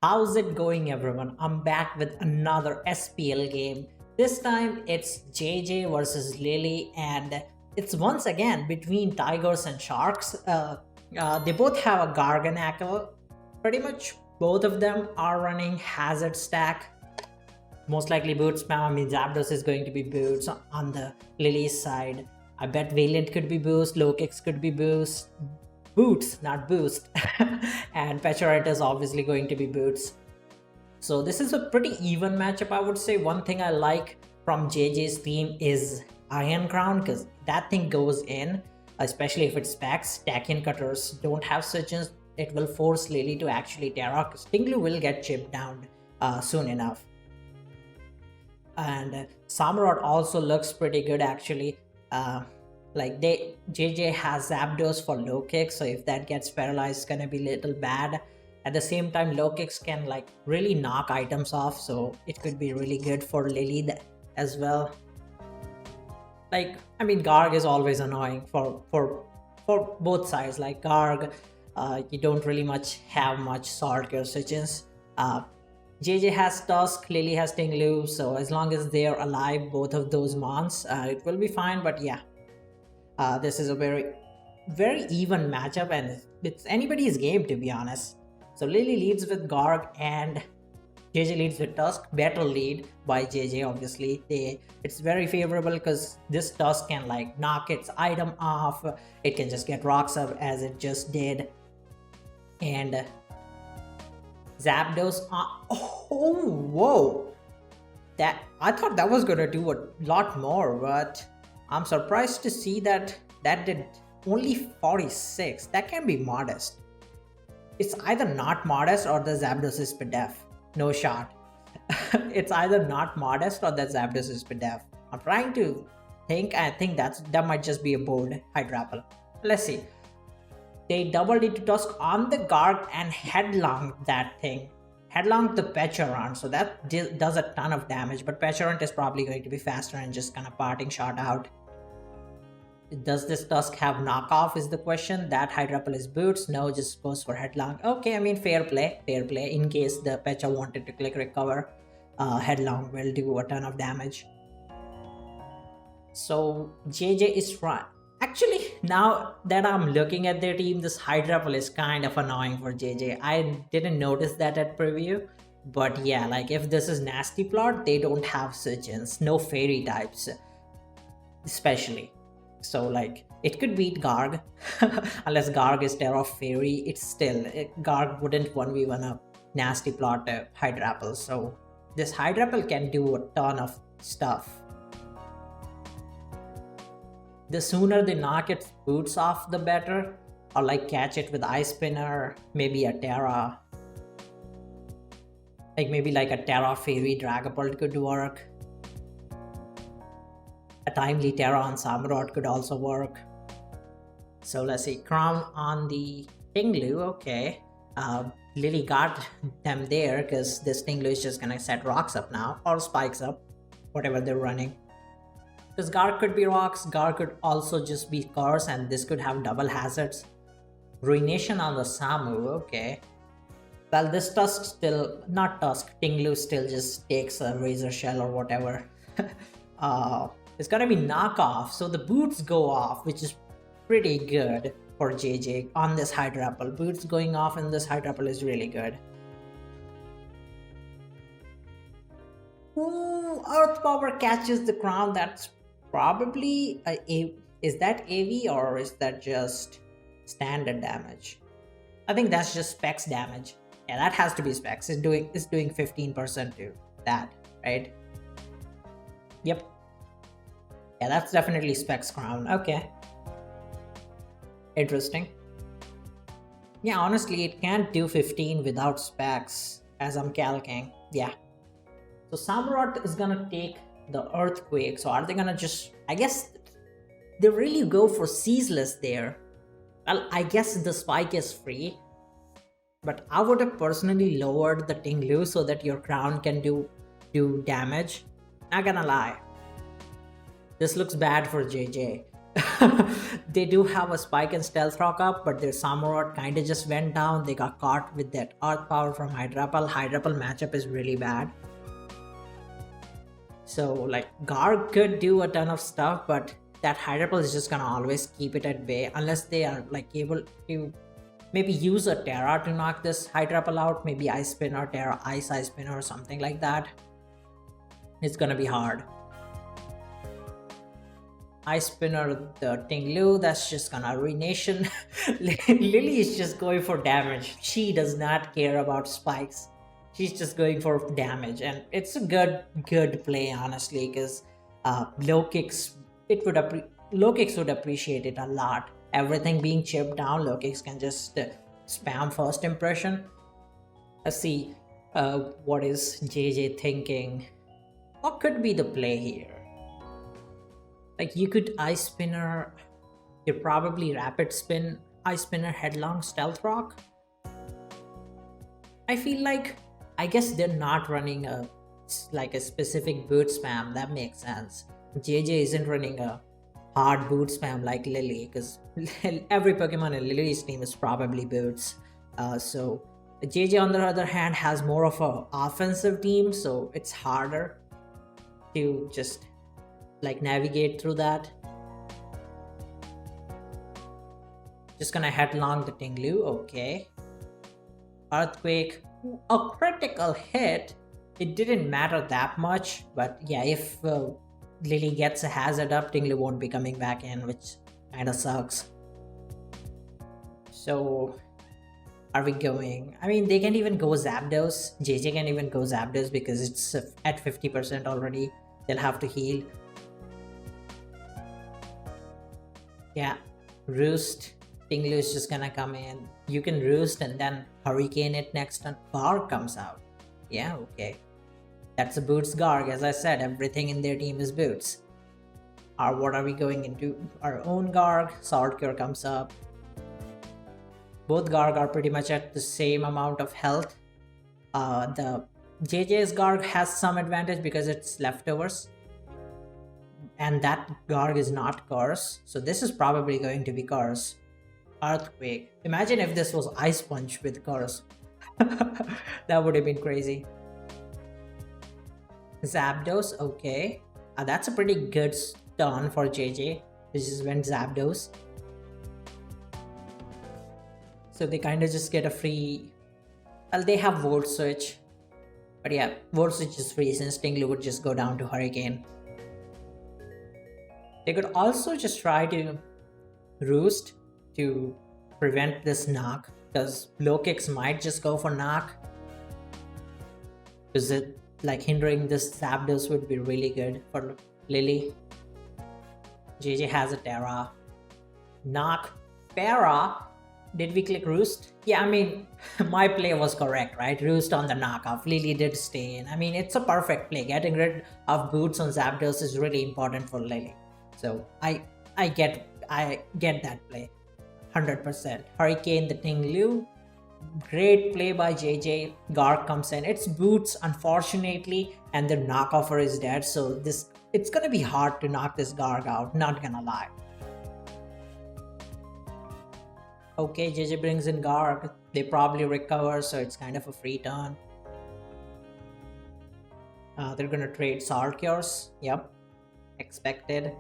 How's it going, everyone? I'm back with another SPL game. This time it's JJ versus Lily, and it's once again between tigers and sharks. They both have a Garganackle. Pretty much both of them are running Hazard Stack. Most likely boot spam. I mean, Zapdos is going to be boots on the Lily's side. I bet Valiant could be boost, low kicks could be boost, boots, not boost, and Pechorite is obviously going to be boots. So this is a pretty even matchup, I would say. One thing I like from JJ's team is Iron Crown, because that thing goes in, especially if it's specs. Tachyon Cutters don't have switches. It will force Lily to actually Terra, because Tinglu will get chipped down soon enough. And Samurott also looks pretty good actually. JJ has Zapdos for low kicks, so if that gets paralyzed, it's gonna be a little bad. At the same time, low kicks can like really knock items off, so it could be really good for Lily as well. Like, I mean, Garg is always annoying for both sides. Like Garg, you don't really have much sword gear switches. JJ has Tusk, Lily has Tinglu, so as long as they're alive, both of those mons, it will be fine. But yeah, this is a very even matchup, and it's anybody's game, to be honest. So Lily leads with Garg and JJ leads with Tusk. Better lead by JJ, obviously. It's very favorable because this Tusk can like knock its item off. It can just get rocks up as it just did. And Zapdos, oh, whoa. That, I thought that was gonna do a lot more, but I'm surprised to see that did only 46. That can be modest. It's either not modest or the Zapdos is pedef. No shot. It's either not modest or the Zapdos is pedef. I'm trying to think. I think that might just be a bold Hydrapple. Let's see. They doubled into Tusk on the Garg and headlong that thing. Headlong the Pechorant, so that does a ton of damage, but Pechorant is probably going to be faster and just kind of parting shot out. Does this Tusk have knockoff is the question. That Hydrapple is boots. No, just goes for headlong. Okay, I mean, fair play. In case the Pecha wanted to click recover, headlong will do a ton of damage. So JJ is right. Actually, now that I'm looking at their team, this Hydrapple is kind of annoying for JJ. I didn't notice that at preview, but yeah, like if this is Nasty Plot, they don't have switch-ins, no fairy types, especially. So like it could beat Garg, unless Garg is Terra Fairy. It's still Garg wouldn't 1v1 a Nasty Plot Hydrapple. So this Hydrapple can do a ton of stuff. The sooner they knock its boots off, the better. Or like catch it with Ice Spinner, maybe a Terra. Like maybe like a Terra Fairy Dragapult could work. A timely Terra on Samurott could also work. So let's see, Crown on the Tinglu, okay. Lily got them there because this Tinglu is just gonna set rocks up now, or spikes up, whatever they're running. Because Garg could be rocks, Garg could also just be curse, and this could have double hazards. Ruination on the Samu, okay. Well, this Tusk still, not Tusk, Tinglu still just takes a Razor Shell or whatever. It's gonna be knockoff, so the boots go off, which is pretty good for JJ on this Hydrapple. Boots going off in this Hydrapple is really good. Ooh, Earth Power catches the Crown. That's probably is that AV or is that just standard damage? I think that's just specs damage. Yeah, that has to be specs. It's doing 15% to that, right? Yep. Yeah, that's definitely specs Crown. Okay. Interesting. Yeah, honestly, it can't do 15 without specs, as I'm calculating. Yeah. So Samurott is gonna take the Earthquake. So are they gonna just, I guess they really go for Ceaseless there. Well, I guess the spike is free, but I would have personally lowered the Tinglu so that your Crown can do damage. Not gonna lie. This looks bad for JJ. They do have a spike and stealth rock up, but their Samurott kind of just went down. They got caught with that earth power from Hydrapal. Hydrapal matchup is really bad. So like Garg could do a ton of stuff, but that Hydrapal is just gonna always keep it at bay unless they are like able to maybe use a Terra to knock this Hydrapal out. Maybe Ice Spinner, Terra, Ice Spinner or something like that. It's gonna be hard. Ice Spinner the Tinglu, that's just gonna Renation. Lily is just going for damage. She does not care about spikes. She's just going for damage, and it's a good play honestly, because low kicks low kicks would appreciate it a lot. Everything being chipped down, low kicks can just spam first impression. Let's see what is JJ thinking. What could be the play here? Like you could Ice Spinner, you probably Rapid Spin, Ice Spinner, Headlong, Stealth Rock. I feel like, I guess they're not running a specific boot spam. That makes sense. JJ isn't running a hard boot spam like Lily, because every Pokemon in Lily's team is probably boots. So JJ on the other hand has more of a offensive team, so it's harder to just like navigate through that. Just gonna headlong the Tinglu. Okay, Earthquake, a critical hit. It didn't matter that much, but yeah, if Lily gets a hazard up, Tinglu won't be coming back in, which kind of sucks. So are we going? I mean, they can even go Zapdos. JJ can even go Zapdos because it's at 50% already. They'll have to heal. Yeah, Roost. Tinglu is just gonna come in. You can Roost and then Hurricane it next turn. Garg comes out. Yeah, okay. That's a Boots Garg. As I said, everything in their team is Boots. What are we going into? Our own Garg. Sword Cure comes up. Both Garg are pretty much at the same amount of health. The JJ's Garg has some advantage because it's leftovers. And that Garg is not Curse. So this is probably going to be Curse. Earthquake. Imagine if this was Ice Punch with Curse. That would have been crazy. Zapdos, okay. That's a pretty good turn for JJ. This just went Zapdos. So they kind of just get a free... Well, they have Volt Switch. But yeah, Volt Switch is free since Tinglu would just go down to Hurricane. They could also just try to Roost to prevent this knock, because low kicks might just go for knock. Because it like hindering this Zapdos would be really good for Lily. JJ has a Terra. Knock. Para. Did we click Roost? Yeah, I mean, my play was correct, right? Roost on the knockoff. Lily did stay in. I mean, it's a perfect play. Getting rid of boots on Zapdos is really important for Lily. So I get that play. 100%. Hurricane the Tinglu. Great play by JJ. Garg comes in. It's boots, unfortunately, and the knockoffer is dead. So it's gonna be hard to knock this Garg out, not gonna lie. Okay, JJ brings in Garg. They probably recover, so it's kind of a free turn. They're gonna trade Sword Cures. Yep. Expected.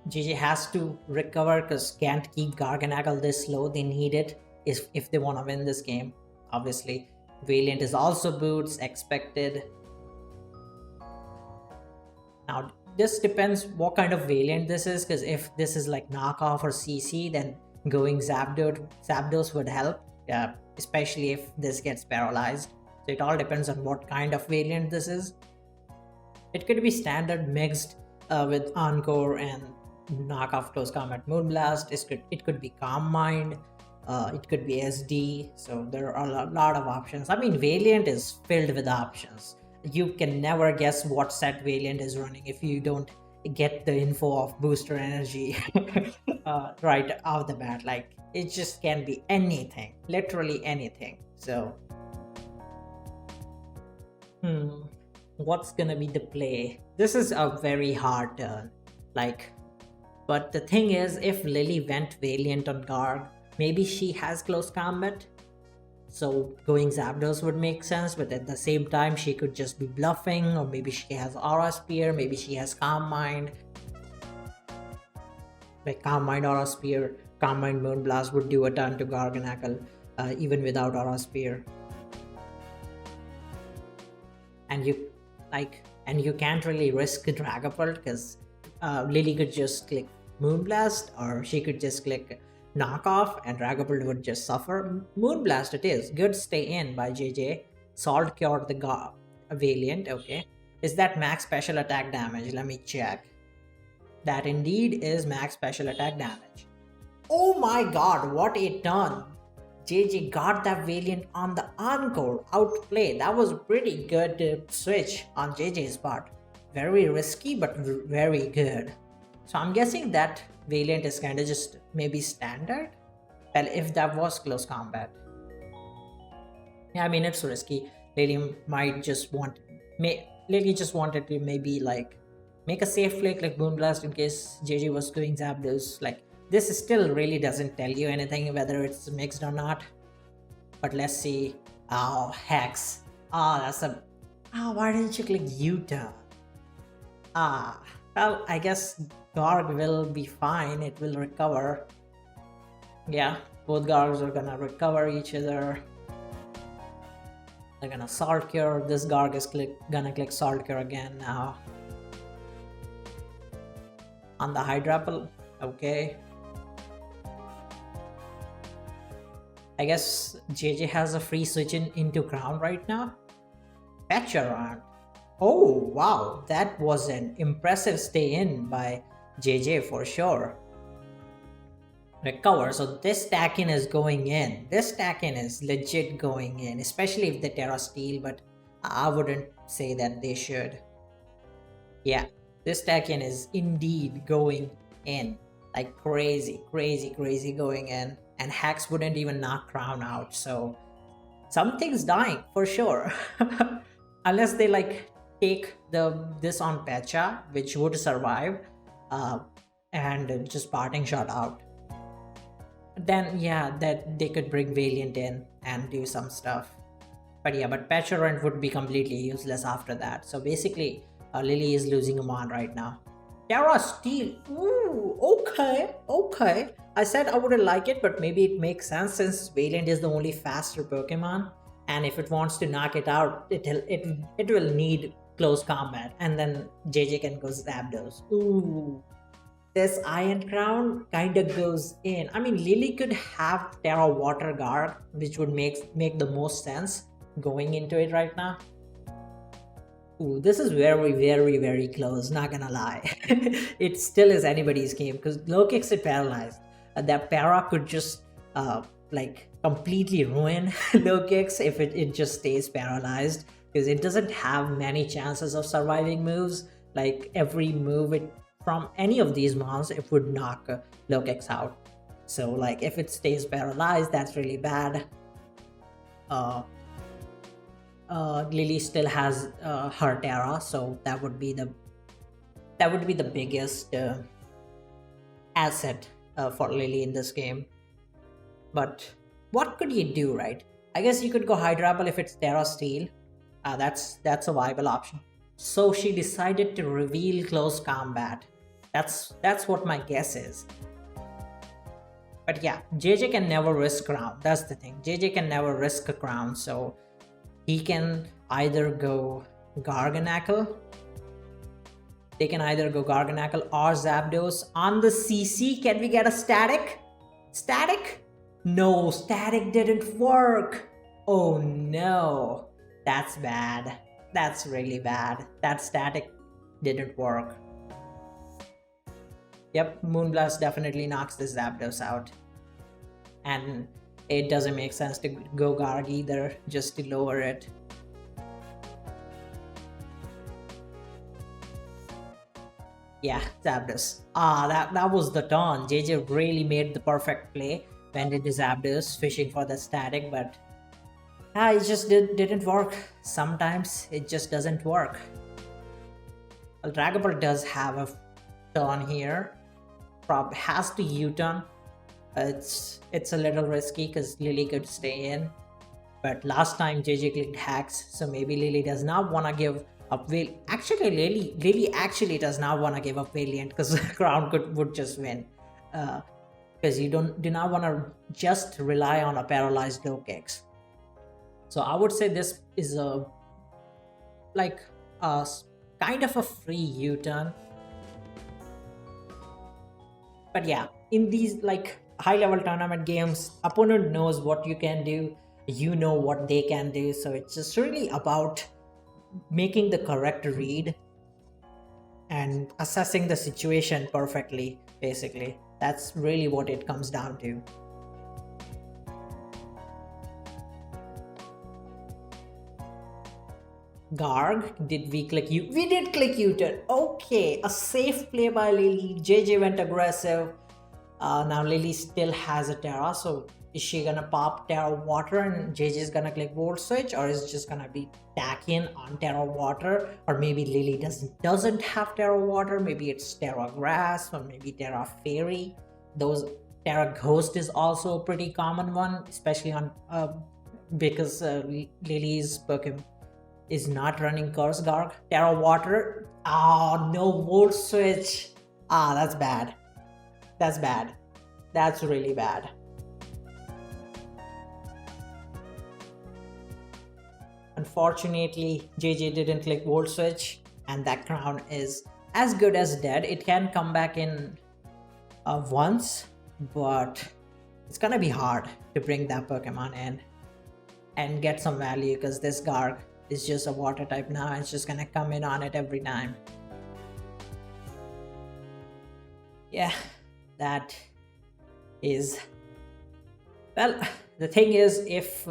JJ has to recover because can't keep Garganacl this low. They need it if they want to win this game. Obviously, Valiant is also boots. Expected. Now, this depends what kind of Valiant this is, because if this is like knockoff or CC, then going Zapdos would help, especially if this gets paralyzed. So it all depends on what kind of Valiant this is. It could be standard mixed with Encore and knockoff Close Combat Moonblast. It could be Calm Mind. It could be SD. So there are a lot of options. I mean, Valiant is filled with options. You can never guess what set Valiant is running if you don't get the info of booster energy right off the bat. Like, it just can be anything, literally anything. So what's gonna be the play? This is a very hard turn. Like, but the thing is, if Lily went Valiant on Garg, maybe she has close combat. So going Zapdos would make sense, but at the same time, she could just be bluffing, or maybe she has Aura Spear, maybe she has Calm Mind. Like Calm Mind, Aura Spear, Calm Mind, Moonblast would do a ton to Garganacl, even without Aura Spear. And you can't really risk Dragapult because Lily could just click Moonblast, or she could just click Knock Off and Dragapult would just suffer. Moonblast it is. Good stay in by JJ. Salt cured the Valiant, okay. Is that max special attack damage? Let me check. That indeed is max special attack damage. Oh my god, what a turn. JJ got that Valiant on the encore outplay. That was a pretty good switch on JJ's part. Very risky, but very good. So I'm guessing that Valiant is kind of just maybe standard. Well, if that was close combat. Yeah, I mean, it's risky. Lily might just Lily just wanted to maybe like make a safe play like Moonblast in case JJ was doing Zapdos. Like, this still really doesn't tell you anything whether it's mixed or not. But let's see. Oh, Hex. That's a... why didn't you click U-turn? Well, I guess Garg will be fine. It will recover. Yeah, both Gargs are gonna recover each other. They're gonna Salt Cure. This Garg is gonna click Salt Cure again now. On the Hydrapple. Okay. I guess JJ has a free switch into Crown right now. Fetch around. Oh wow, that was an impressive stay in by JJ for sure. Recover, so this stack in is going in. This stack in is legit going in, especially if the Terra Steel, but I wouldn't say that they should. Yeah, this stack in is indeed going in. Like crazy going in. And Hex wouldn't even knock Crown out, so something's dying for sure. Unless they like take this on Pecha, which would survive, and just parting shot out. Then yeah, that they could bring Valiant in and do some stuff. But yeah, but Pecha would be completely useless after that. So basically, Lily is losing a mon right now. Terra Steel. Ooh, okay. I said I wouldn't like it, but maybe it makes sense since Valiant is the only faster Pokemon, and if it wants to knock it out, it will need close combat, and then JJ can go Zapdos. Ooh, this Iron Crown kind of goes in. I mean, Lily could have Terra Water Guard, which would make the most sense going into it right now. Ooh, this is very close, not gonna lie. It still is anybody's game because low kicks it paralyzed. That para could just like completely ruin low kicks if it just stays paralyzed, because it doesn't have many chances of surviving moves. Like every move from any of these mons, it would knock low kicks out. So like if it stays paralyzed, that's really bad. Lily still has her Terra, so that would be the biggest asset for Lily in this game. But what could you do, right? I guess you could go Hydrapple if it's Terra Steel. That's a viable option. So she decided to reveal close combat. That's what my guess is. But yeah, JJ can never risk Crown. That's the thing. JJ can never risk a Crown, so he can either go Garganacl. They can either go Garganacl or Zapdos. On the CC, can we get a static? Static? No, static didn't work. Oh no, that's bad. That's really bad. That static didn't work. Yep, Moonblast definitely knocks this Zapdos out. And it doesn't make sense to go Garg either, just to lower it. Yeah, Zapdos. That was the turn. JJ really made the perfect play when it is Zapdos fishing for the static, but It just didn't work. Sometimes it just doesn't work. Well, Dragapult does have a turn here. Prob has to U-turn. It's a little risky because Lily could stay in. But last time JJ clicked hacks, so maybe Lily does not want to give up Actually, Lily actually does not want to give up Valiant because Crown would just win. Because you do not want to just rely on a paralyzed low kicks. So I would say this is a like a kind of a free U-turn. But yeah, in these like high level tournament games, opponent knows what you can do, you know what they can do, so it's just really about making the correct read and assessing the situation perfectly. Basically, that's really what it comes down to. Garg, did we click U? We did click U-turn. Okay, a safe play by Lily. JJ went aggressive. Now Lily still has a Terra, so is she gonna pop Terra Water and JJ is gonna click Volt Switch, or is it just gonna be tacking on Terra Water? Or maybe Lily doesn't have Terra Water, maybe it's Terra Grass, or maybe Terra Fairy. Those Terra Ghost is also a pretty common one, especially on because Lily's Pokemon is not running Curse Garg. Terra Water. Oh, no Volt Switch. That's bad. That's bad. That's really bad. Unfortunately, JJ didn't click Volt Switch, and that crown is as good as dead. It can come back in once, but it's gonna be hard to bring that Pokemon in and get some value because this Garg is just a water type now. It's just gonna come in on it every time. Yeah, that is... Well, the thing is, if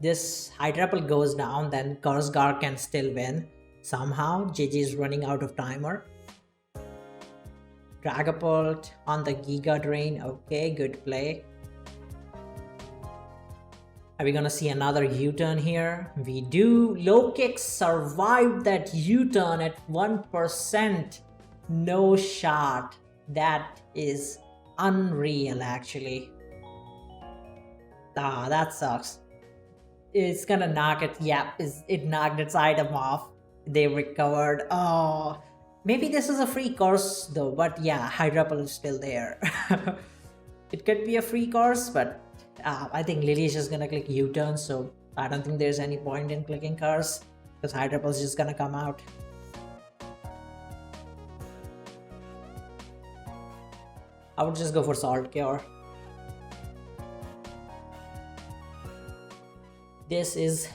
this Hydrapple goes down, then Kurzgar can still win. Somehow, JJ is running out of timer. Dragapult on the Giga Drain. Okay, good play. Are we gonna see another U-turn here? We do. Low kick survived that U-turn at 1%. No shot. That is unreal, actually. That sucks. It's gonna knock it. Yeah, it knocked its item off. They recovered. Oh, maybe this is a free course though. But yeah, Hydrapple is still there. It could be a free course, but I think Lily is just gonna click U-turn. So I don't think there's any point in clicking cars because Hydrapple is just gonna come out. I would just go for Salt Cure. This is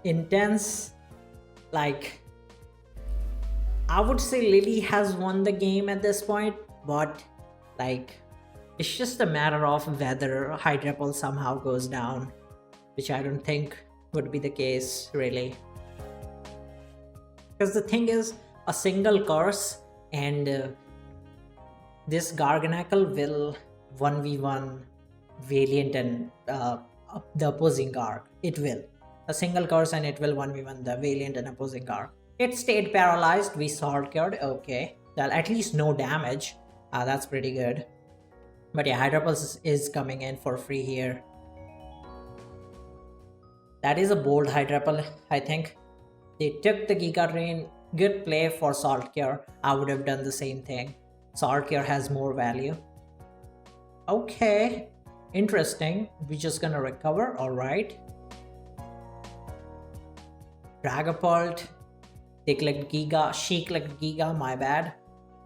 intense. Like, I would say Lily has won the game at this point, but like, it's just a matter of whether Hydrapple somehow goes down, which I don't think would be the case, really. Because the thing is, a single curse and this Garganacl will 1v1 Valiant and the opposing Garg. It will. A single curse and it will 1v1 the Valiant and opposing Garg. It stayed paralyzed. We Salt Cured. Okay. Well, at least no damage. That's pretty good. But yeah, Hydrapulse is coming in for free here. That is a bold Hydrapple, I think. They took the Giga Drain. Good play for Salt Cure. I would have done the same thing. Salt Cure has more value. Okay. Interesting. We're just gonna recover. Alright. Dragapult. They clicked Giga. She clicked Giga. My bad.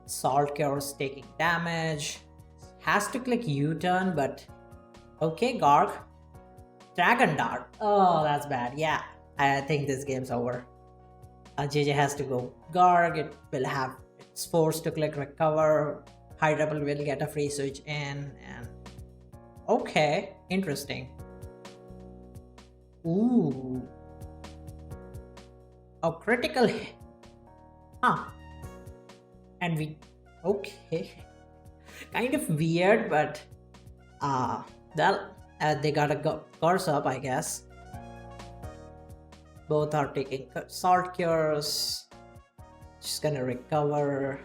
Salt Cure is taking damage. Has to click U-turn, but okay, Garg. Dragon Dart. Oh, that's bad. Yeah, I think this game's over. JJ has to go Garg. It will have... It's forced to click recover. Hydrapple will get a free switch in and... Okay, interesting. Ooh. A critical hit. Huh. And we... Okay. Kind of weird, but... well, they got a curse up, I guess. Both are taking salt cures. Just gonna recover.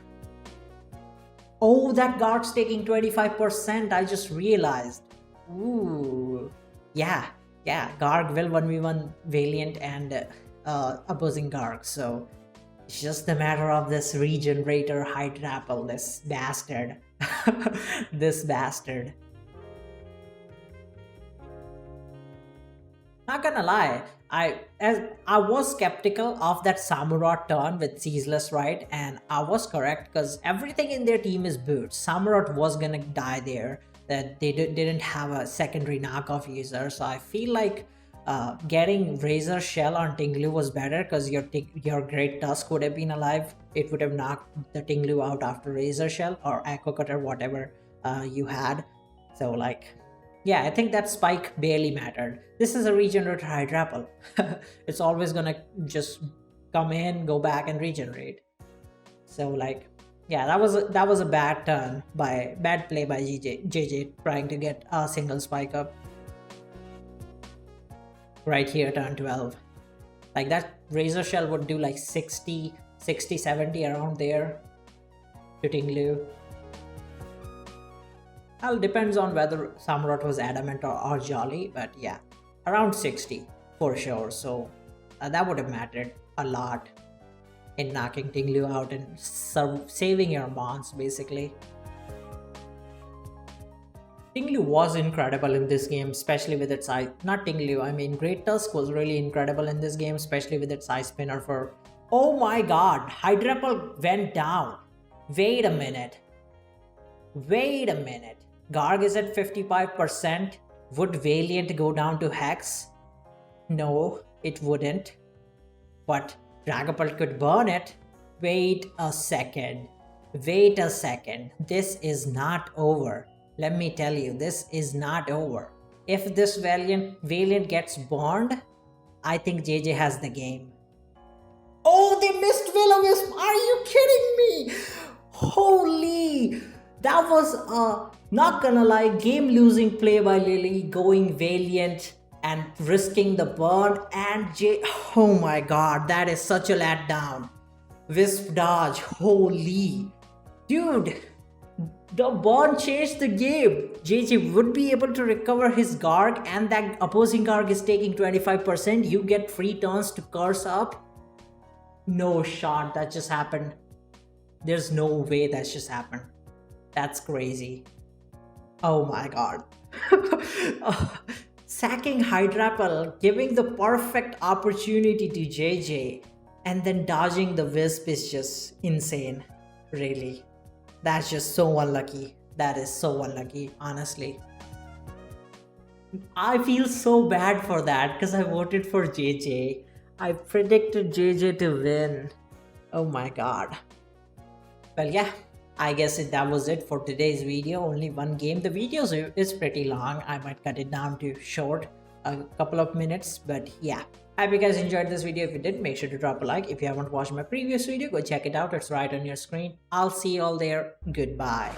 Oh, that guard's taking 25%. I just realized. Ooh. Yeah. Garg will 1v1 Valiant and opposing Garg. So it's just a matter of this regenerator Hydrapple, this bastard. This bastard. Not gonna lie, I was skeptical of that Samurott turn with Ceaseless, right? And I was correct because everything in their team is boots. Samurott was gonna die there, that they didn't have a secondary knockoff user. So I feel like getting Razor Shell on Tinglu was better because your Great Tusk would have been alive. It would have knocked the Tinglu out after Razor Shell or Echo Cutter, whatever you had. So like, yeah, I think that spike barely mattered. This is a regenerator Hydrapple. It's always gonna just come in, go back and regenerate. So like, yeah, that was a bad play by JJ trying to get a single spike up. Right here, turn 12. Like that Razor Shell would do like 60, 70 around there to Tinglu. Well, depends on whether Samurott was adamant or jolly, but yeah, around 60 for sure. So that would have mattered a lot in knocking Tinglu out and saving your mons basically. Tinglu was incredible in this game, especially with its eye. Not Tinglu, I mean Great Tusk was really incredible in this game, especially with its Ice Spinner for... Oh my god, Hydrapple went down. Wait a minute. Garg is at 55%. Would Valiant go down to Hex? No, it wouldn't. But Dragapult could burn it. Wait a second. This is not over. Let me tell you, this is not over. If this Valiant gets burned, I think JJ has the game. Oh, they missed Will-O-Wisp! Are you kidding me? Holy! That was not gonna lie, game-losing play by Lily, going Valiant and risking the burn, and oh my god, that is such a letdown. Wisp dodge, holy. Dude, the burn changed the game. JJ would be able to recover his Garg, and that opposing Garg is taking 25%. You get free turns to curse up. No shot, that just happened. There's no way that just happened. That's crazy. Oh my god. Sacking Hydrapple, giving the perfect opportunity to JJ, and then dodging the Wisp is just insane. Really. That's just so unlucky. That is so unlucky, honestly. I feel so bad for that because I voted for JJ. I predicted JJ to win. Oh my god. Well, yeah, I guess that was it for today's video. Only one game. The video is pretty long. I might cut it down to short, a couple of minutes, but yeah. I hope you guys enjoyed this video. If you did, make sure to drop a like. If you haven't watched my previous video, go check it out. It's right on your screen. I'll see you all there. Goodbye.